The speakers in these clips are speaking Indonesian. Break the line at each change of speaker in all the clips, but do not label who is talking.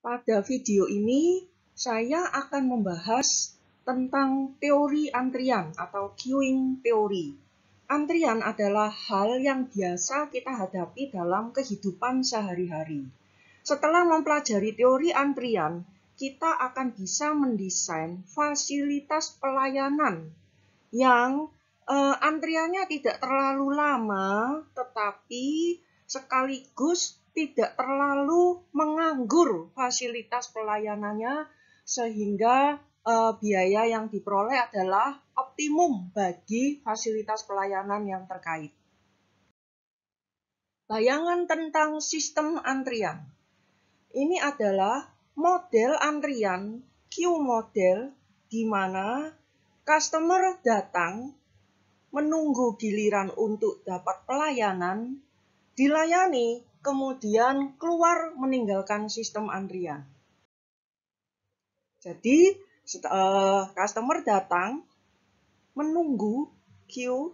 Pada video ini, saya akan membahas tentang teori antrian atau queuing teori. Antrian adalah hal yang biasa kita hadapi dalam kehidupan sehari-hari. Setelah mempelajari teori antrian, kita akan bisa mendesain fasilitas pelayanan yang antriannya tidak terlalu lama, tetapi sekaligus tidak terlalu menganggur fasilitas pelayanannya, sehingga biaya yang diperoleh adalah optimum bagi fasilitas pelayanan yang terkait. Bayangan tentang sistem antrian. Ini adalah model antrian, queue model, di mana customer datang, menunggu giliran untuk dapat pelayanan, dilayani, kemudian keluar meninggalkan sistem antrian. Jadi, customer datang, menunggu queue,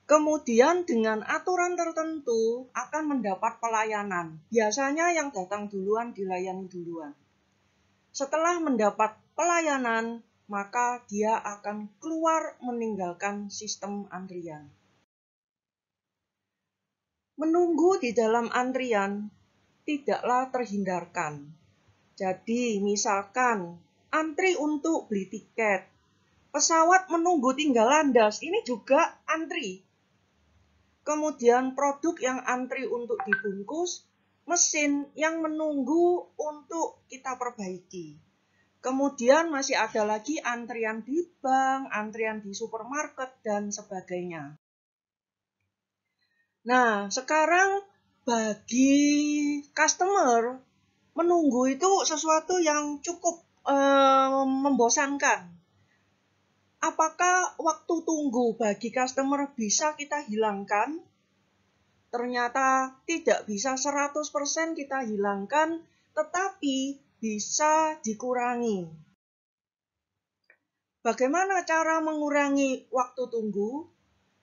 kemudian dengan aturan tertentu akan mendapat pelayanan. Biasanya yang datang duluan dilayani duluan. Setelah mendapat pelayanan, maka dia akan keluar meninggalkan sistem antrian. Menunggu di dalam antrian tidaklah terhindarkan. Jadi, misalkan antri untuk beli tiket, pesawat menunggu tinggal landas, ini juga antri. Kemudian produk yang antri untuk dibungkus, mesin yang menunggu untuk kita perbaiki. Kemudian masih ada lagi antrian di bank, antrian di supermarket, dan sebagainya. Nah, sekarang bagi customer, menunggu itu sesuatu yang cukup membosankan. Apakah waktu tunggu bagi customer bisa kita hilangkan? Ternyata tidak bisa 100% kita hilangkan, tetapi bisa dikurangi. Bagaimana cara mengurangi waktu tunggu?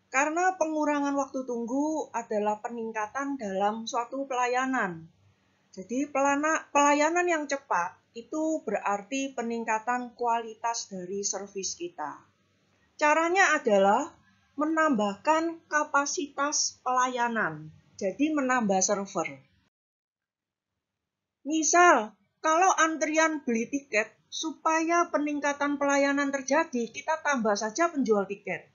Karena pengurangan waktu tunggu adalah peningkatan dalam suatu pelayanan. Jadi pelayanan yang cepat itu berarti peningkatan kualitas dari servis kita. Caranya adalah menambahkan kapasitas pelayanan. Jadi menambah server. Misal, kalau antrian beli tiket, supaya peningkatan pelayanan terjadi, kita tambah saja penjual tiket.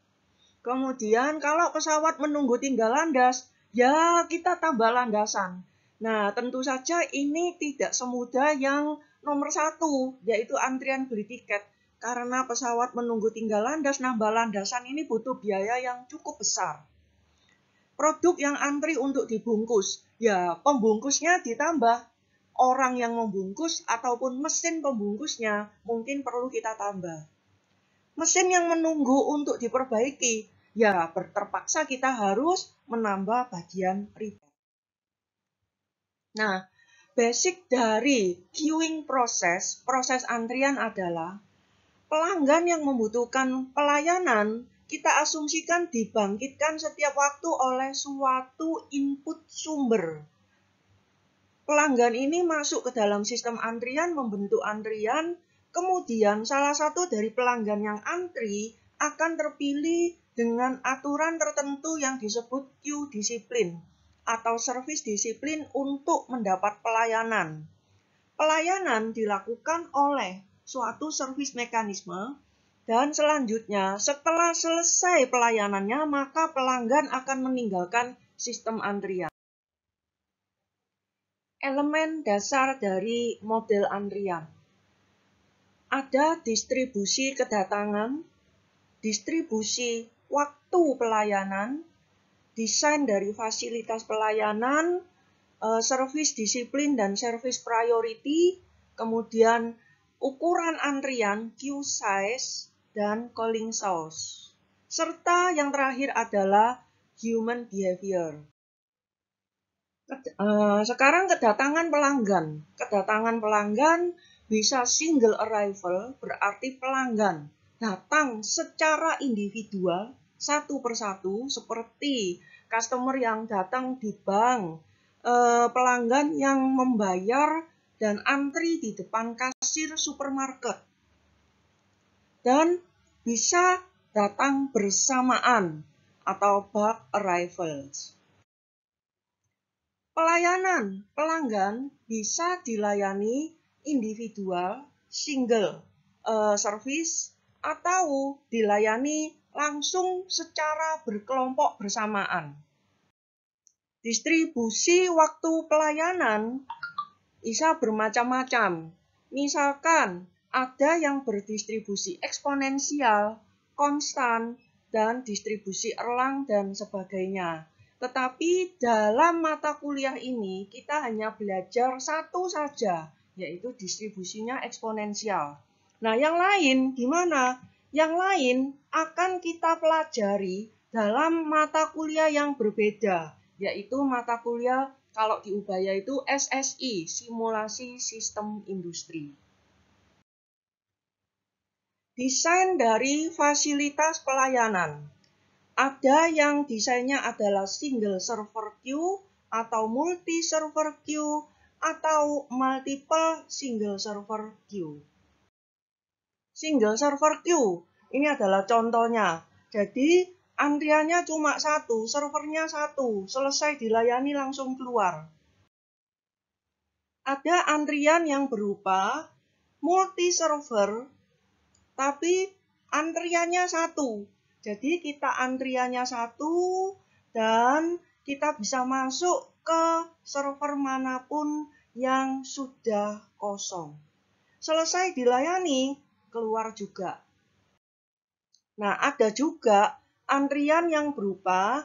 Kemudian kalau pesawat menunggu tinggal landas, ya kita tambah landasan. Nah, tentu saja ini tidak semudah yang nomor 1, yaitu antrian beli tiket. Karena pesawat menunggu tinggal landas, nambah landasan ini butuh biaya yang cukup besar. Produk yang antri untuk dibungkus, ya pembungkusnya ditambah. Orang yang membungkus ataupun mesin pembungkusnya mungkin perlu kita tambah. Mesin yang menunggu untuk diperbaiki, ya terpaksa kita harus menambah bagian repair. Nah, basic dari queuing proses antrian adalah pelanggan yang membutuhkan pelayanan, kita asumsikan dibangkitkan setiap waktu oleh suatu input sumber. Pelanggan ini masuk ke dalam sistem antrian, membentuk antrian, kemudian salah satu dari pelanggan yang antri akan terpilih dengan aturan tertentu yang disebut queue disiplin atau service disiplin untuk mendapat pelayanan. Pelayanan dilakukan oleh suatu service mekanisme dan selanjutnya setelah selesai pelayanannya maka pelanggan akan meninggalkan sistem antrian. Elemen dasar dari model antrian. Ada distribusi kedatangan, distribusi waktu pelayanan, desain dari fasilitas pelayanan, service disiplin dan service priority, kemudian ukuran antrian, queue size, dan calling source. Serta yang terakhir adalah human behavior. Sekarang kedatangan pelanggan. Kedatangan pelanggan bisa single arrival, berarti pelanggan datang secara individual, satu persatu, seperti customer yang datang di bank, pelanggan yang membayar dan antri di depan kasir supermarket. Dan bisa datang bersamaan atau bulk arrivals. Pelayanan pelanggan bisa dilayani individual, single service, atau dilayani langsung secara berkelompok bersamaan. Distribusi waktu pelayanan bisa bermacam-macam. Misalkan ada yang berdistribusi eksponensial, konstan, dan distribusi erlang dan sebagainya. Tetapi dalam mata kuliah ini kita hanya belajar satu saja, yaitu distribusinya eksponensial. Nah, yang lain gimana? Yang lain akan kita pelajari dalam mata kuliah yang berbeda, yaitu mata kuliah kalau di Ubaya itu SSI, Simulasi Sistem Industri. Desain dari fasilitas pelayanan. Ada yang desainnya adalah single server queue atau multi server queue atau multiple single server queue. Single server queue ini adalah contohnya. Jadi antriannya cuma satu, servernya satu, selesai dilayani langsung keluar. Ada antrian yang berupa multi server, tapi antriannya satu. Jadi kita antriannya satu dan kita bisa masuk ke server manapun yang sudah kosong. Selesai dilayani, keluar juga. Nah, ada juga antrian yang berupa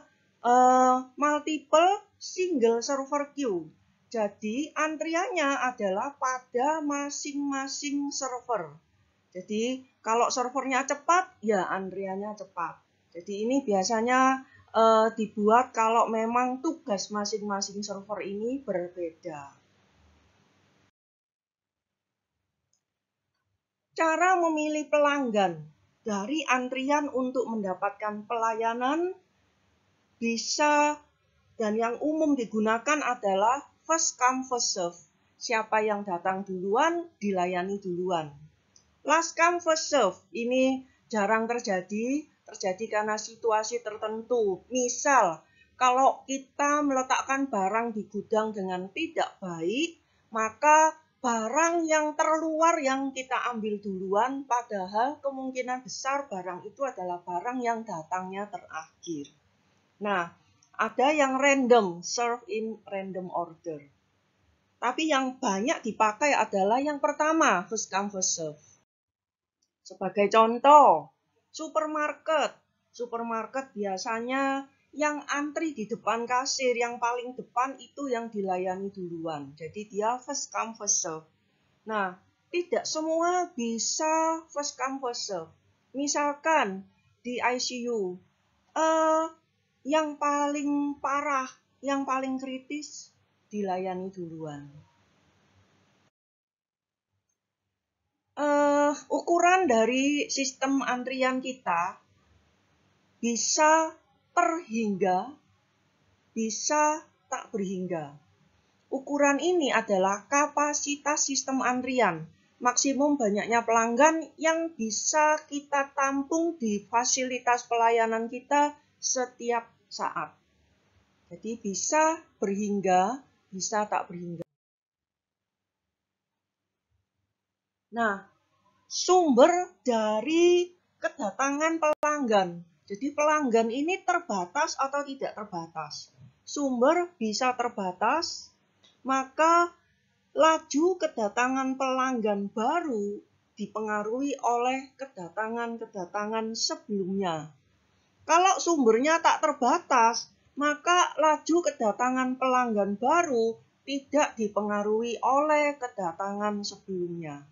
multiple single server queue. Jadi antriannya adalah pada masing-masing server. Jadi kalau servernya cepat, ya antriannya cepat. Jadi ini biasanya dibuat kalau memang tugas masing-masing server ini berbeda. Cara memilih pelanggan dari antrian untuk mendapatkan pelayanan bisa dan yang umum digunakan adalah first come first serve. Siapa yang datang duluan, dilayani duluan. Last come first serve ini jarang terjadi karena situasi tertentu. Misal, kalau kita meletakkan barang di gudang dengan tidak baik, maka barang yang terluar yang kita ambil duluan, padahal kemungkinan besar barang itu adalah barang yang datangnya terakhir. Nah, ada yang random, serve in random order. Tapi yang banyak dipakai adalah yang pertama, first come first serve. Sebagai contoh, supermarket. Supermarket biasanya yang antri di depan kasir, yang paling depan itu yang dilayani duluan. Jadi dia first come first serve. Nah, tidak semua bisa first come first serve. Misalkan di ICU, yang paling parah, yang paling kritis dilayani duluan. Ukuran dari sistem antrian kita bisa per hingga, bisa tak berhingga. Ukuran ini adalah kapasitas sistem antrian, maksimum banyaknya pelanggan yang bisa kita tampung di fasilitas pelayanan kita setiap saat. Jadi bisa berhingga, bisa tak berhingga. Nah, sumber dari kedatangan pelanggan. Jadi pelanggan ini terbatas atau tidak terbatas. Sumber bisa terbatas, maka laju kedatangan pelanggan baru dipengaruhi oleh kedatangan sebelumnya. Kalau sumbernya tak terbatas, maka laju kedatangan pelanggan baru tidak dipengaruhi oleh kedatangan sebelumnya.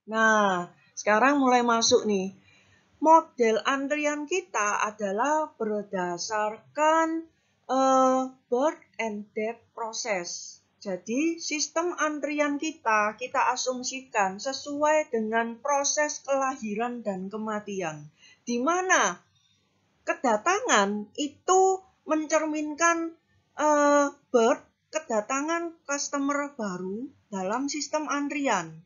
Nah, sekarang mulai masuk nih. Model antrian kita adalah berdasarkan birth and death process. Jadi, sistem antrian kita asumsikan sesuai dengan proses kelahiran dan kematian. Di mana kedatangan itu mencerminkan kedatangan customer baru dalam sistem antrian.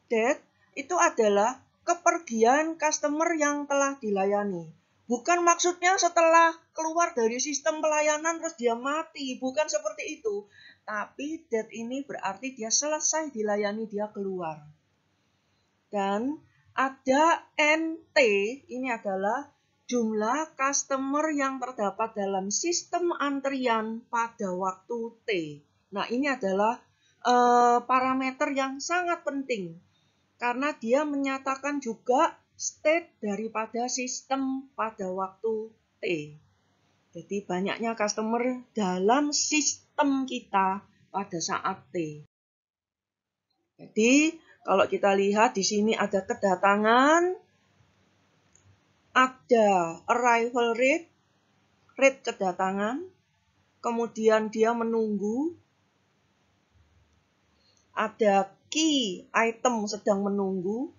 Death itu adalah kepergian customer yang telah dilayani. Bukan maksudnya setelah keluar dari sistem pelayanan terus dia mati, bukan seperti itu. Tapi death ini berarti dia selesai dilayani, dia keluar. Dan ada NT, ini adalah jumlah customer yang terdapat dalam sistem antrian pada waktu T. Nah, ini adalah parameter yang sangat penting karena dia menyatakan juga state daripada sistem pada waktu T. Jadi banyaknya customer dalam sistem kita pada saat T. Jadi kalau kita lihat di sini ada kedatangan, ada arrival rate, rate kedatangan, kemudian dia menunggu, ada key item sedang menunggu,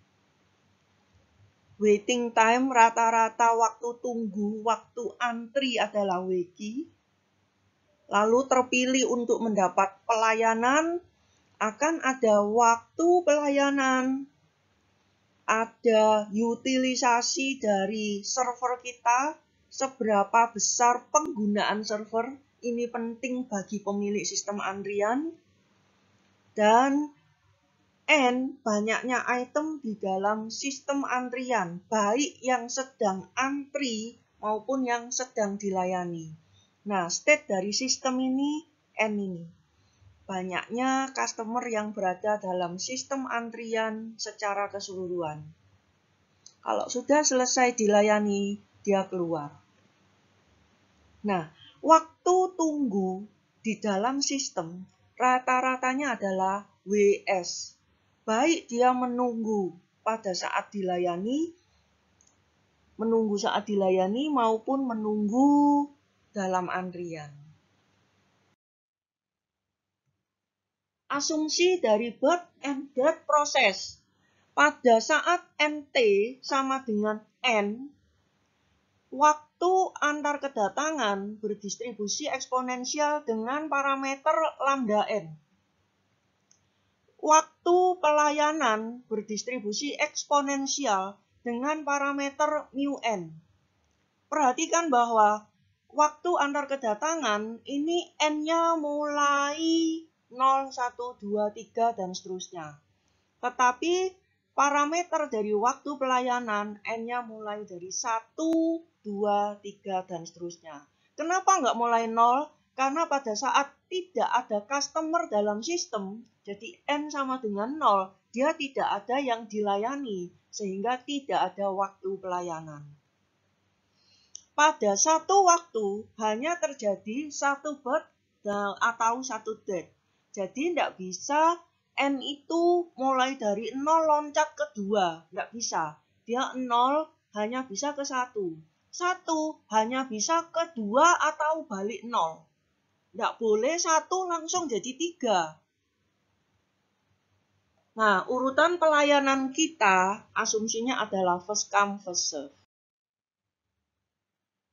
waiting time rata-rata waktu tunggu, waktu antri adalah WQ, lalu terpilih untuk mendapat pelayanan, akan ada waktu pelayanan, ada utilisasi dari server kita, seberapa besar penggunaan server, ini penting bagi pemilik sistem antrian, dan N, banyaknya item di dalam sistem antrian, baik yang sedang antri maupun yang sedang dilayani. Nah, state dari sistem ini, N ini. Banyaknya customer yang berada dalam sistem antrian secara keseluruhan. Kalau sudah selesai dilayani, dia keluar. Nah, waktu tunggu di dalam sistem rata-ratanya adalah WS. Baik dia menunggu saat dilayani maupun menunggu dalam antrian. Asumsi dari birth and death process. Pada saat NT sama dengan N, waktu antar kedatangan berdistribusi eksponensial dengan parameter lambda N. Waktu pelayanan berdistribusi eksponensial dengan parameter mu n. Perhatikan bahwa waktu antar kedatangan ini n-nya mulai 0, 1, 2, 3, dan seterusnya. Tetapi parameter dari waktu pelayanan n-nya mulai dari 1, 2, 3, dan seterusnya. Kenapa nggak mulai 0? Karena pada saat tidak ada customer dalam sistem, jadi N sama dengan 0, dia tidak ada yang dilayani, sehingga tidak ada waktu pelayanan. Pada satu waktu hanya terjadi satu birth atau satu death. Jadi tidak bisa N itu mulai dari 0 loncat ke 2, tidak bisa. Dia 0 hanya bisa ke 1. 1 hanya bisa ke 2 atau balik 0. Tidak boleh 1 langsung jadi 3. Nah, urutan pelayanan kita asumsinya adalah first come, first serve.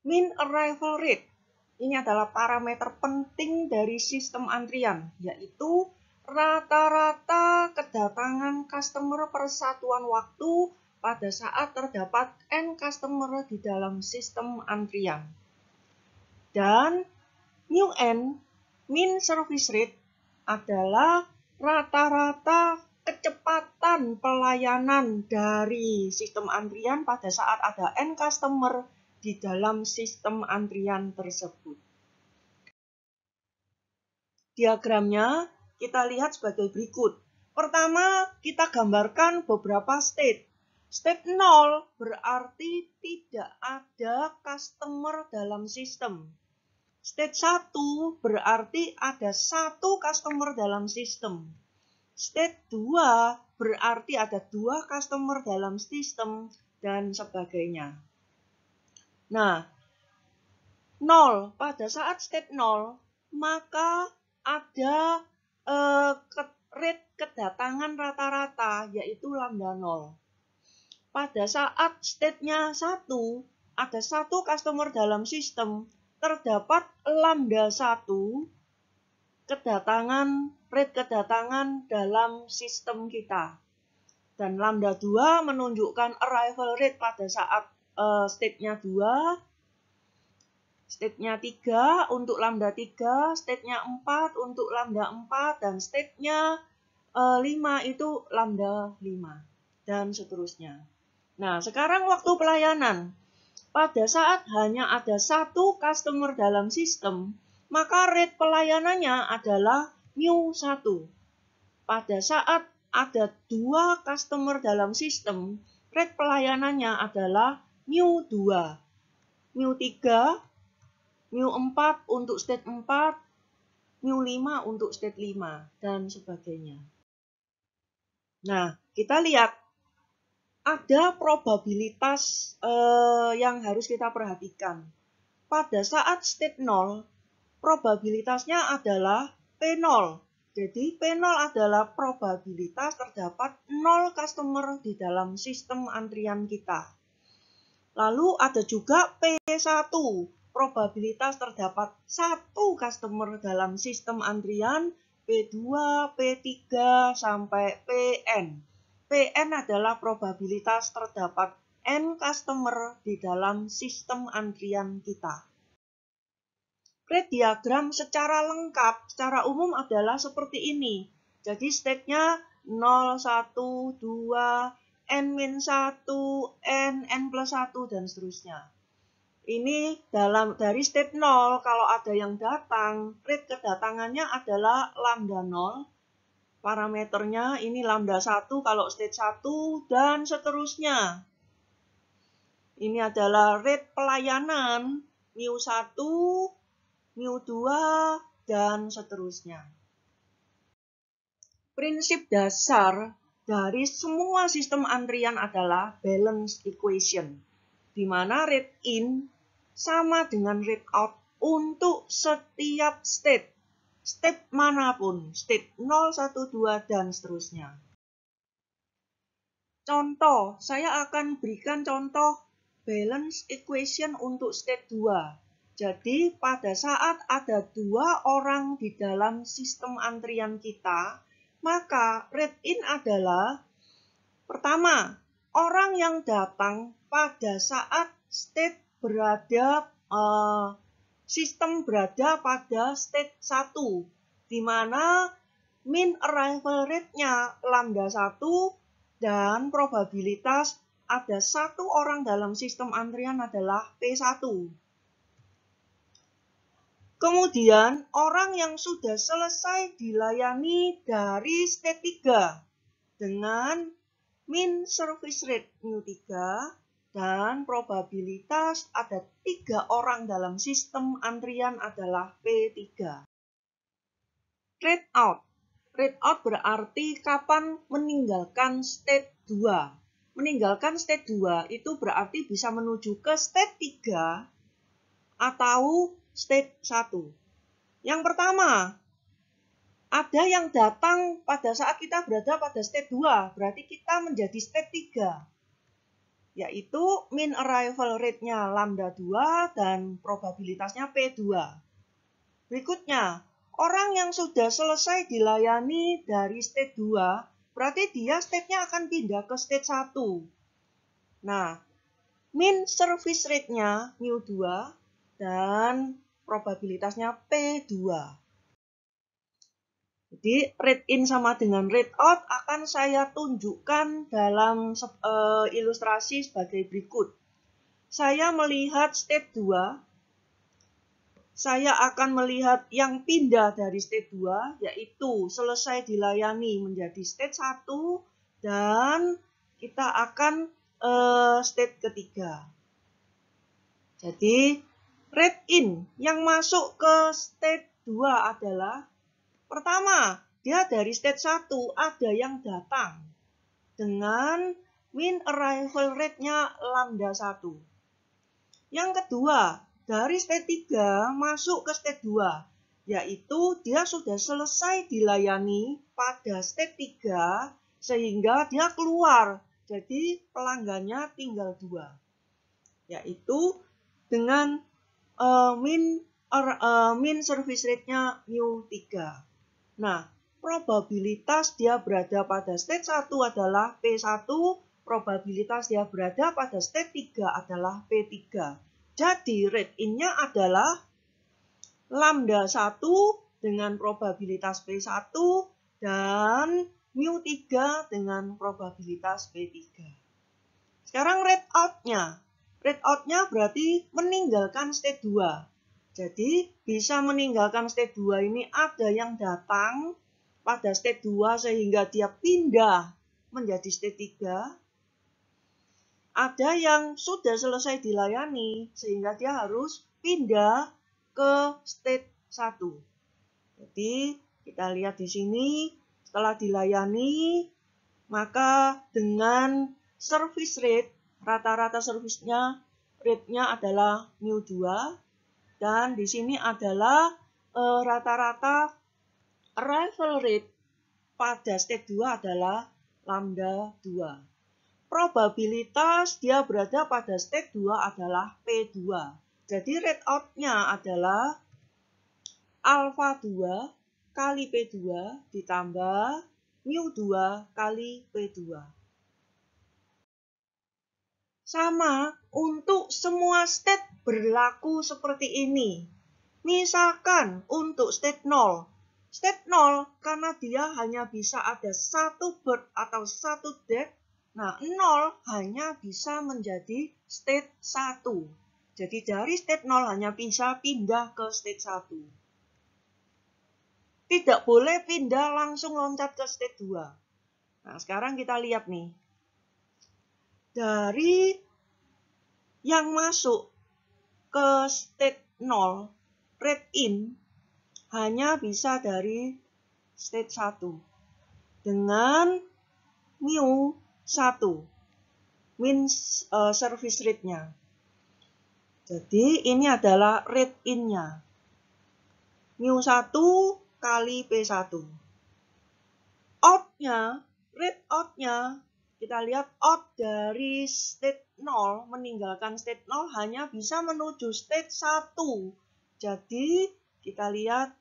Mean arrival rate. Ini adalah parameter penting dari sistem antrian, yaitu rata-rata kedatangan customer per satuan waktu pada saat terdapat N customer di dalam sistem antrian. Dan mu N, mean service rate, adalah rata-rata kecepatan pelayanan dari sistem antrian pada saat ada N customer di dalam sistem antrian tersebut. Diagramnya kita lihat sebagai berikut. Pertama, kita gambarkan beberapa state. State 0 berarti tidak ada customer dalam sistem. State 1 berarti ada satu customer dalam sistem. State 2 berarti ada 2 customer dalam sistem dan sebagainya. Nah, 0 pada saat state 0 maka ada rate kedatangan rata-rata yaitu lambda 0. Pada saat state-nya 1 ada 1 customer dalam sistem, terdapat lambda 1 rate kedatangan dalam sistem kita. Dan lambda 2 menunjukkan arrival rate pada saat state-nya 2, state-nya 3 untuk lambda 3, state-nya 4 untuk lambda 4, dan state-nya 5 itu lambda 5, dan seterusnya. Nah, sekarang waktu pelayanan. Pada saat hanya ada 1 customer dalam sistem, maka rate pelayanannya adalah mu1. Pada saat ada 2 customer dalam sistem, rate pelayanannya adalah mu2. mu3, mu4 untuk state 4, mu5 untuk state 5, dan sebagainya. Nah, kita lihat ada probabilitas yang harus kita perhatikan. Pada saat state 0, probabilitasnya adalah P0. Jadi P0 adalah probabilitas terdapat 0 customer di dalam sistem antrian kita. Lalu ada juga P1, probabilitas terdapat 1 customer dalam sistem antrian, P2, P3, sampai Pn. Pn adalah probabilitas terdapat n customer di dalam sistem antrian kita. Rate diagram secara lengkap, secara umum adalah seperti ini. Jadi state-nya 0, 1, 2, n-1, n, n+1, dan seterusnya. Ini dari state 0, kalau ada yang datang, rate kedatangannya adalah lambda 0. Parameternya ini lambda 1 kalau state 1, dan seterusnya. Ini adalah rate pelayanan, mu1, mu2, dan seterusnya. Prinsip dasar dari semua sistem antrian adalah balance equation, di mana rate in sama dengan rate out untuk setiap state manapun, state 0, 1, 2, dan seterusnya. Contoh, saya akan berikan contoh balance equation untuk state 2. Jadi, pada saat ada 2 orang di dalam sistem antrian kita, maka rate in adalah, pertama, orang yang datang pada saat sistem berada pada state 1, di mana mean arrival rate-nya lambda 1 dan probabilitas ada 1 orang dalam sistem antrian adalah P1. Kemudian, orang yang sudah selesai dilayani dari state 3 dengan mean service rate mu3 dan probabilitas ada 3 orang dalam sistem antrian adalah P3. Rate out. Rate out berarti kapan meninggalkan state 2. Meninggalkan state 2 itu berarti bisa menuju ke state 3 atau state 1. Yang pertama, ada yang datang pada saat kita berada pada state 2, berarti kita menjadi state 3. Yaitu mean arrival rate-nya lambda 2 dan probabilitasnya P2. Berikutnya, orang yang sudah selesai dilayani dari state 2, berarti dia state-nya akan pindah ke state 1. Nah, mean service rate-nya mu2 dan probabilitasnya P2. Jadi rate in sama dengan rate out akan saya tunjukkan dalam ilustrasi sebagai berikut. Saya melihat state 2, saya akan melihat yang pindah dari state 2, yaitu selesai dilayani menjadi state 1, dan kita akan state ketiga. Jadi rate in yang masuk ke state 2 adalah, pertama, dia dari state 1 ada yang datang dengan mean arrival rate-nya lambda 1. Yang kedua, dari state 3 masuk ke state 2, yaitu dia sudah selesai dilayani pada state 3 sehingga dia keluar. Jadi pelanggannya tinggal 2, yaitu dengan min service rate-nya mu3. Nah, probabilitas dia berada pada state 1 adalah P1, probabilitas dia berada pada state 3 adalah P3. Jadi rate in-nya adalah lambda 1 dengan probabilitas P1 dan mu3 dengan probabilitas P3. Sekarang rate out-nya. Rate out-nya berarti meninggalkan state 2. Jadi bisa meninggalkan state 2 ini ada yang datang pada state 2 sehingga dia pindah menjadi state 3. Ada yang sudah selesai dilayani sehingga dia harus pindah ke state 1. Jadi kita lihat di sini setelah dilayani maka dengan service rate, rata-rata service-nya rate-nya adalah mu2 dan di sini adalah rata-rata arrival rate pada state 2 adalah lambda 2. Probabilitas dia berada pada state 2 adalah P2. Jadi rate out-nya adalah alpha 2 kali P2 ditambah mu2 kali P2. Sama untuk semua state berlaku seperti ini. Misalkan untuk state 0. State 0 karena dia hanya bisa ada satu birth atau satu death. Nah, 0 hanya bisa menjadi state 1. Jadi dari state 0 hanya bisa pindah ke state 1. Tidak boleh pindah langsung loncat ke state 2. Nah, sekarang kita lihat nih. Dari yang masuk ke state 0, rate in hanya bisa dari state 1 dengan mu 1, min service rate-nya. Jadi ini adalah rate in-nya. Mu 1 kali P1. Out-nya, rate out-nya, kita lihat out dari state 0, meninggalkan state 0 hanya bisa menuju state 1. Jadi kita lihat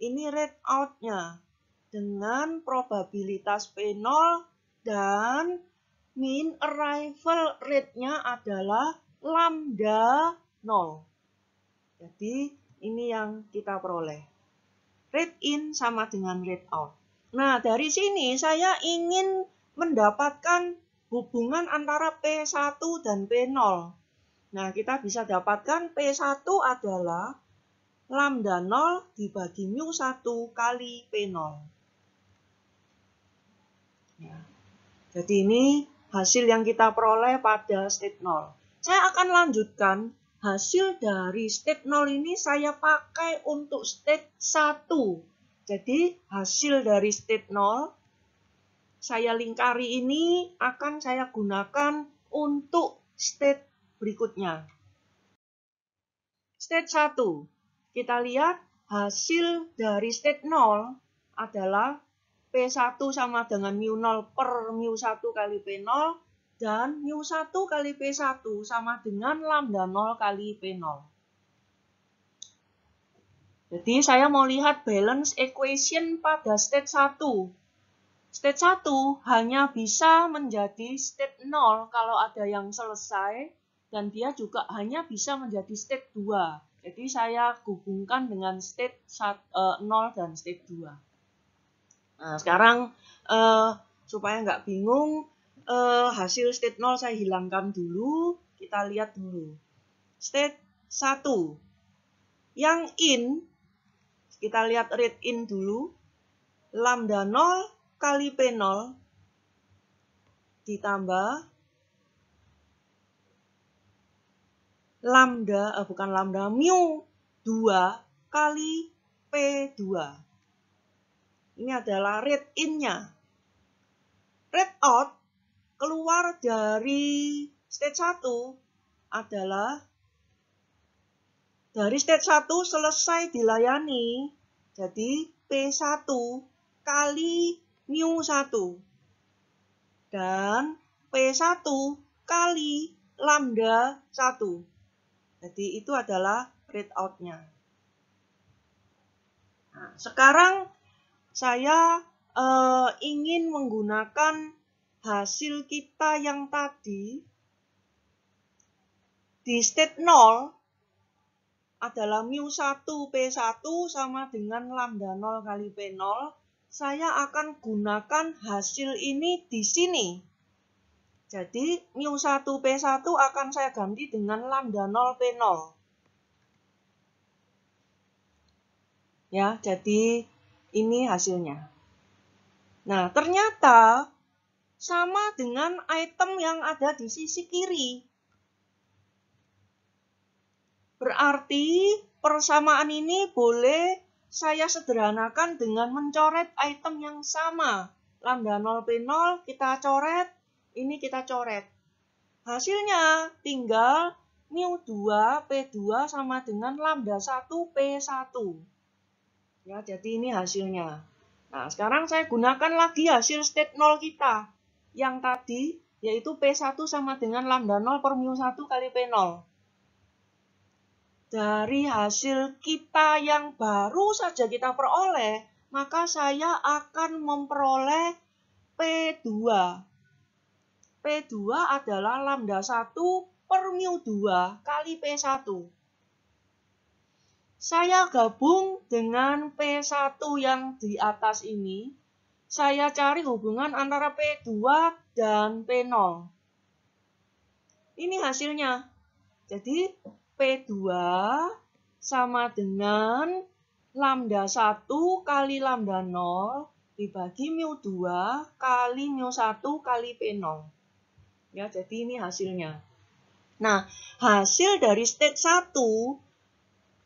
ini rate out-nya dengan probabilitas P0 dan mean arrival rate-nya adalah lambda 0. Jadi ini yang kita peroleh. Rate in sama dengan rate out. Nah, dari sini saya ingin mendapatkan hubungan antara P1 dan P0. Nah, kita bisa dapatkan P1 adalah lambda 0 dibagi mu 1 kali P0. Ya. Jadi ini hasil yang kita peroleh pada state 0. Saya akan lanjutkan hasil dari state 0 ini saya pakai untuk state 1. Jadi hasil dari state 0 saya lingkari ini akan saya gunakan untuk state berikutnya. State 1. Kita lihat hasil dari state 0 adalah P1 sama dengan mu0 per mu1 kali P0 dan mu1 kali P1 sama dengan lambda 0 kali P0. Jadi saya mau lihat balance equation pada state 1. State 1 hanya bisa menjadi state 0 kalau ada yang selesai dan dia juga hanya bisa menjadi state 2. Jadi saya hubungkan dengan state 0 dan state 2. Nah, sekarang supaya nggak bingung, hasil state 0 saya hilangkan dulu. Kita lihat dulu. State 1. Yang in, kita lihat rate in dulu. Lambda 0 kali P0 ditambah mu 2 kali P2. Ini adalah read in-nya. Read out keluar dari state 1 adalah dari state 1 selesai dilayani, jadi P1 kali mu1 dan P1 kali lambda 1. Jadi itu adalah read out-nya. Nah, sekarang saya ingin menggunakan hasil kita yang tadi di state 0 adalah mu1 P1 sama dengan lambda 0 kali P0. Saya akan gunakan hasil ini di sini. Jadi mu1 P1 akan saya ganti dengan lambda 0 P0. Ya, jadi ini hasilnya. Nah, ternyata sama dengan item yang ada di sisi kiri. Berarti persamaan ini boleh saya sederhanakan dengan mencoret item yang sama. Lambda 0 P0 kita coret, ini kita coret. Hasilnya tinggal mu2 P2 sama dengan lambda 1 P1. Ya, jadi ini hasilnya. Nah, sekarang saya gunakan lagi hasil state 0 kita. Yang tadi, yaitu P1 sama dengan lambda 0 per mu1 kali P0. Dari hasil kita yang baru saja kita peroleh, maka saya akan memperoleh P2. P2 adalah lambda 1 per mu2 kali P1. Saya gabung dengan P1 yang di atas ini. Saya cari hubungan antara P2 dan P0. Ini hasilnya. Jadi P2 sama dengan lambda 1 kali lambda 0 dibagi mu2 kali mu1 kali P0. Ya, jadi ini hasilnya. Nah, hasil dari state 1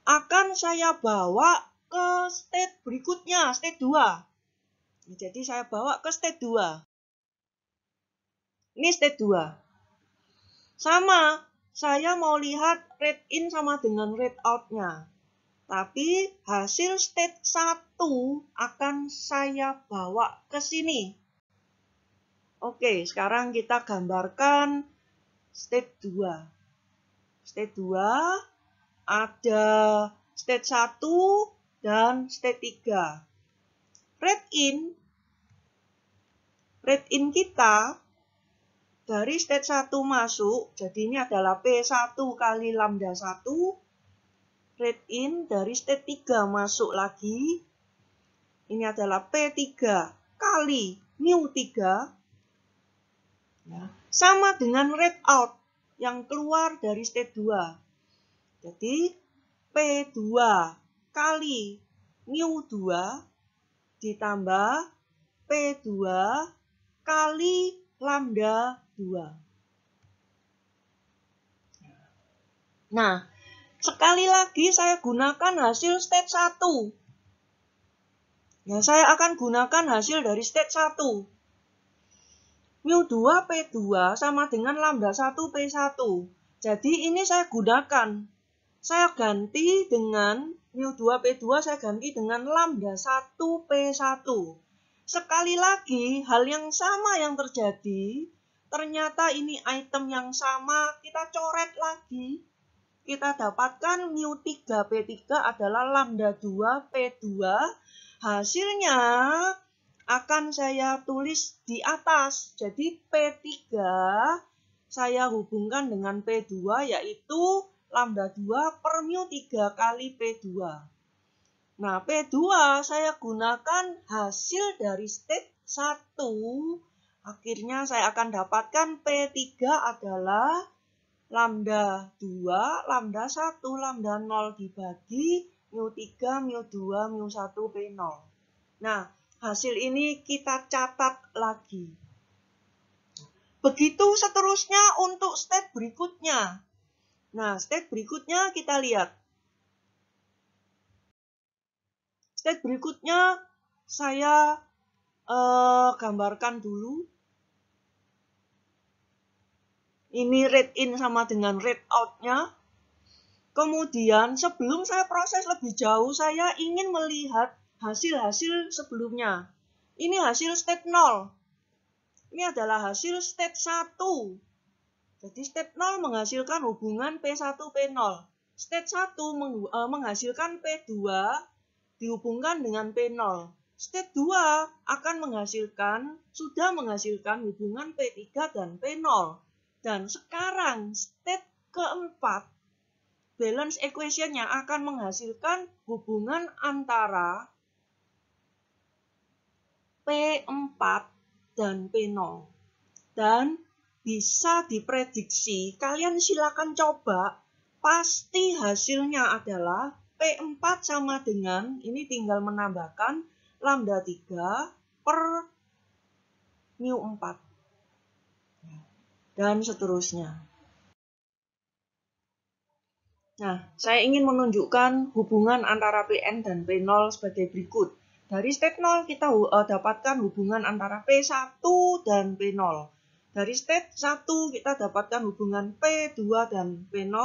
akan saya bawa ke state berikutnya, state 2. Jadi saya bawa ke state 2. Ini state 2. Sama, saya mau lihat read in sama dengan read out-nya. Tapi hasil state 1 akan saya bawa ke sini. Oke, sekarang kita gambarkan state 2. State 2 ada state 1 dan state 3. Read in kita dari state 1 masuk, jadi ini adalah P1 kali lambda 1. Read in dari state 3 masuk lagi, ini adalah P3 kali mu3. Ya, sama dengan read out yang keluar dari state 2. Jadi P2 kali mu2 ditambah P2 kali lambda 2. Nah, sekali lagi saya gunakan hasil state 1. Ya, saya akan gunakan hasil dari state 1. mu2 P2 sama dengan lambda 1 P1. Jadi ini saya gunakan. Saya ganti dengan mu2 P2, saya ganti dengan lambda 1 P1. Sekali lagi, hal yang sama yang terjadi. Ternyata ini item yang sama, kita coret lagi. Kita dapatkan mu3 P3 adalah lambda 2 P2. Hasilnya akan saya tulis di atas. Jadi P3 saya hubungkan dengan P2 yaitu lambda 2 per mu3 kali P2. Nah, P2 saya gunakan hasil dari state 1. Akhirnya saya akan dapatkan P3 adalah lambda 2, lambda 1, lambda 0 dibagi mu3, mu2, mu1, P0. Nah, hasil ini kita catat lagi. Begitu seterusnya untuk state berikutnya. Nah, state berikutnya kita lihat. State berikutnya saya gambarkan dulu. Ini read in sama dengan read out-nya. Kemudian sebelum saya proses lebih jauh, saya ingin melihat hasil-hasil sebelumnya. Ini hasil state 0. Ini adalah hasil state 1. Jadi state 0 menghasilkan hubungan P1, P0. State 1 menghasilkan P2 dihubungkan dengan P0. State 2 akan sudah menghasilkan hubungan P3 dan P0. Dan sekarang state keempat, balance equation-nya akan menghasilkan hubungan antara P4 dan P0. Dan bisa diprediksi, kalian silakan coba, pasti hasilnya adalah P4 sama dengan, ini tinggal menambahkan lambda 3 per mu 4. Dan seterusnya. Nah, saya ingin menunjukkan hubungan antara Pn dan P0 sebagai berikut. Dari state 0 kita dapatkan hubungan antara P1 dan P0. Dari state 1 kita dapatkan hubungan P2 dan P0.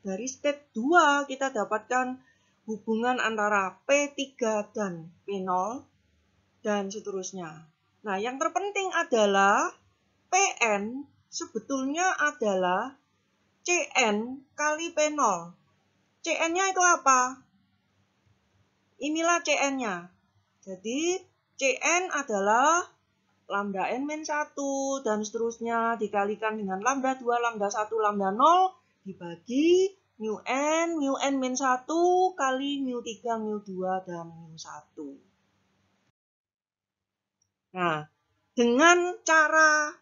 Dari state 2 kita dapatkan hubungan antara P3 dan P0. Dan seterusnya. Nah, yang terpenting adalah Pn sebetulnya adalah Cn kali P0. Cn-nya itu apa? Inilah Cn-nya. Jadi, Cn adalah lambda n-1 dan seterusnya dikalikan dengan lambda 2, lambda 1, lambda 0 dibagi mu n-1 kali mu3, mu2, dan mu1. Nah, dengan cara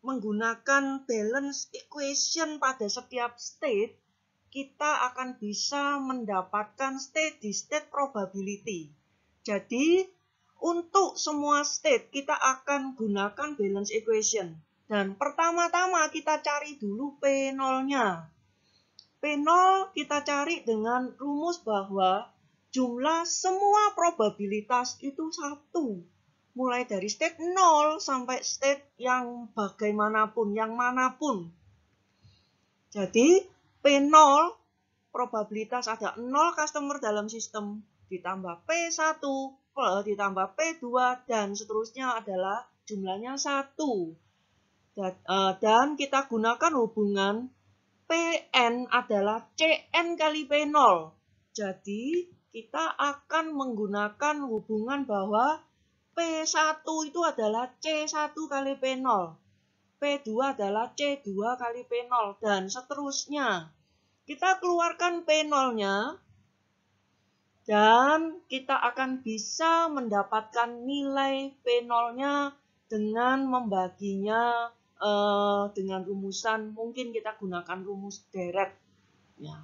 menggunakan balance equation pada setiap state, kita akan bisa mendapatkan steady state probability. Jadi, untuk semua state kita akan gunakan balance equation. Dan pertama-tama kita cari dulu P0-nya. P0 kita cari dengan rumus bahwa jumlah semua probabilitas itu 1. Mulai dari state 0 sampai state yang bagaimanapun, yang manapun. Jadi, P0, probabilitas ada 0 customer dalam sistem, ditambah P1, ditambah P2, dan seterusnya adalah jumlahnya 1. Dan kita gunakan hubungan Pn adalah Cn kali P0. Jadi, kita akan menggunakan hubungan bahwa P1 itu adalah C1 kali P0. P2 adalah C2 kali P0 dan seterusnya. Kita keluarkan P0-nya dan kita akan bisa mendapatkan nilai P0-nya dengan membaginya dengan rumusan, mungkin kita gunakan rumus deret. Ya.